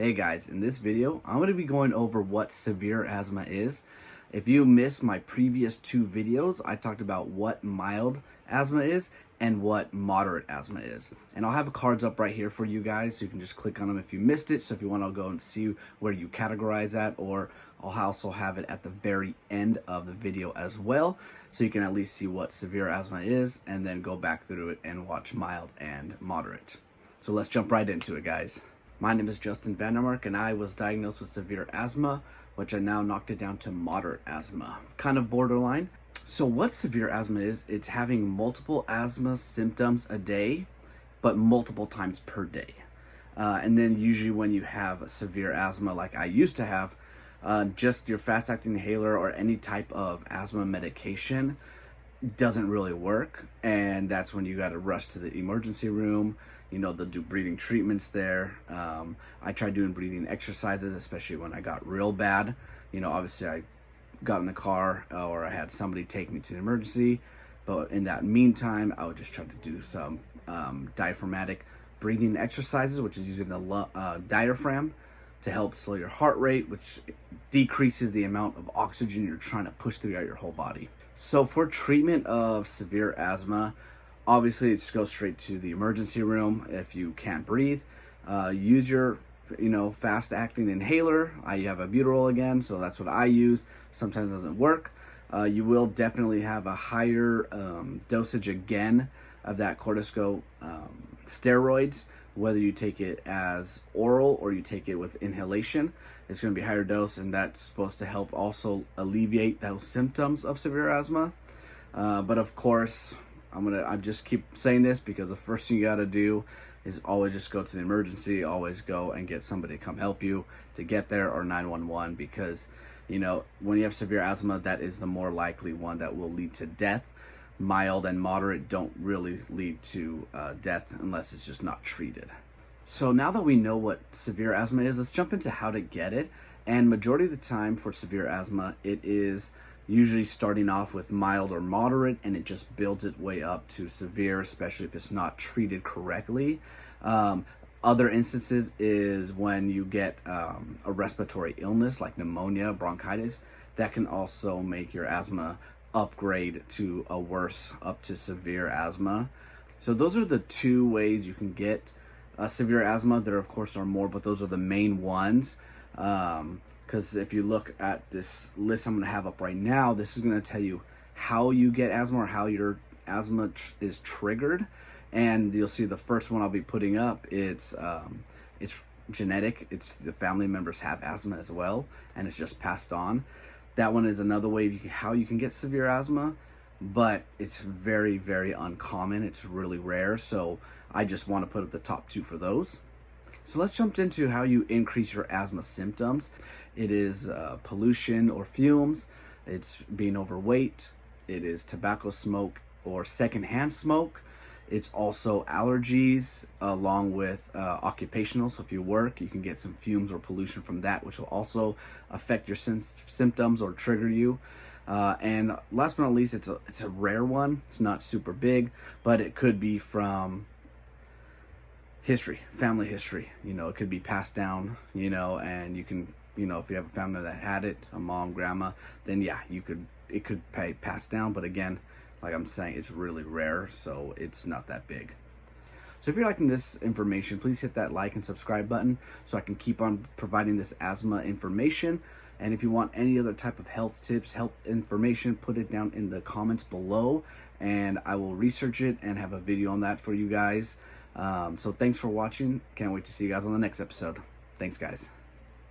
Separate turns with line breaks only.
Hey guys, in this video, I'm going to be going over what severe asthma is. If you missed my previous two videos, I talked about what mild asthma is and what moderate asthma is. And I'll have cards up right here for you guys, so you can just click on them if you missed it. So if you want to go and see where you categorize that, or I'll also have it at the very end of the video as well, so you can at least see what severe asthma is and then go back through it and watch mild and moderate. So let's jump right into it, guys. My name is Justin Vandermark, and I was diagnosed with severe asthma, which I now knocked it down to moderate asthma, kind of borderline. So what severe asthma is, it's having multiple asthma symptoms a day, but multiple times per day. And then usually when you have severe asthma like I used to have, just your fast-acting inhaler or any type of asthma medication doesn't really work, and that's when you got to rush to the emergency room. You know, they'll do breathing treatments there. I tried doing breathing exercises, especially when I got real bad. You know, obviously I got in the car or I had somebody take me to the emergency, but in that meantime I would just try to do some diaphragmatic breathing exercises, which is using the diaphragm to help slow your heart rate, which decreases the amount of oxygen you're trying to push throughout your whole body. So for treatment of severe asthma, obviously, it just goes straight to the emergency room. If you can't breathe, use your, fast-acting inhaler. I have a albuterol again, so that's what I use. Sometimes it doesn't work. You will definitely have a higher dosage again of that corticosteroids, whether you take it as oral or you take it with inhalation. It's going to be higher dose, and that's supposed to help also alleviate those symptoms of severe asthma. But of course, I just keep saying this because the first thing you got to do is always just go to the emergency. Always go and get somebody to come help you to get there, or 911, because when you have severe asthma, that is the more likely one that will lead to death. Mild and moderate don't really lead to death unless it's just not treated. So now that we know what severe asthma is, let's jump into how to get it. And majority of the time for severe asthma, it is usually starting off with mild or moderate, and it just builds its way up to severe, especially if it's not treated correctly. Other instances is when you get a respiratory illness like pneumonia, bronchitis, that can also make your asthma upgrade to a worse, up to severe asthma. So those are the two ways you can get severe asthma. There of course are more, but those are the main ones. Because if you look at this list I'm going to have up right now, this is going to tell you how you get asthma or how your asthma is triggered. And you'll see the first one I'll be putting up, it's genetic. It's the family members have asthma as well, and it's just passed on. That one is another way how you can get severe asthma, but it's very, very uncommon. It's really rare, so I just want to put up the top two for those. So let's jump into how you increase your asthma symptoms. It is pollution or fumes. It's being overweight. It is tobacco smoke or secondhand smoke. It's also allergies along with occupational. So if you work, you can get some fumes or pollution from that, which will also affect your symptoms or trigger you. And last but not least, it's a rare one. It's not super big, but it could be from history, family history. It could be passed down, and you can, if you have a family that had it, a mom, grandma, then yeah, it could be passed down. But again, like I'm saying, it's really rare, so it's not that big. So if you're liking this information, please hit that like and subscribe button so I can keep on providing this asthma information. And if you want any other type of health tips, health information, put it down in the comments below, and I will research it and have a video on that for you guys. So thanks for watching. Can't wait to see you guys on the next episode. Thanks, guys.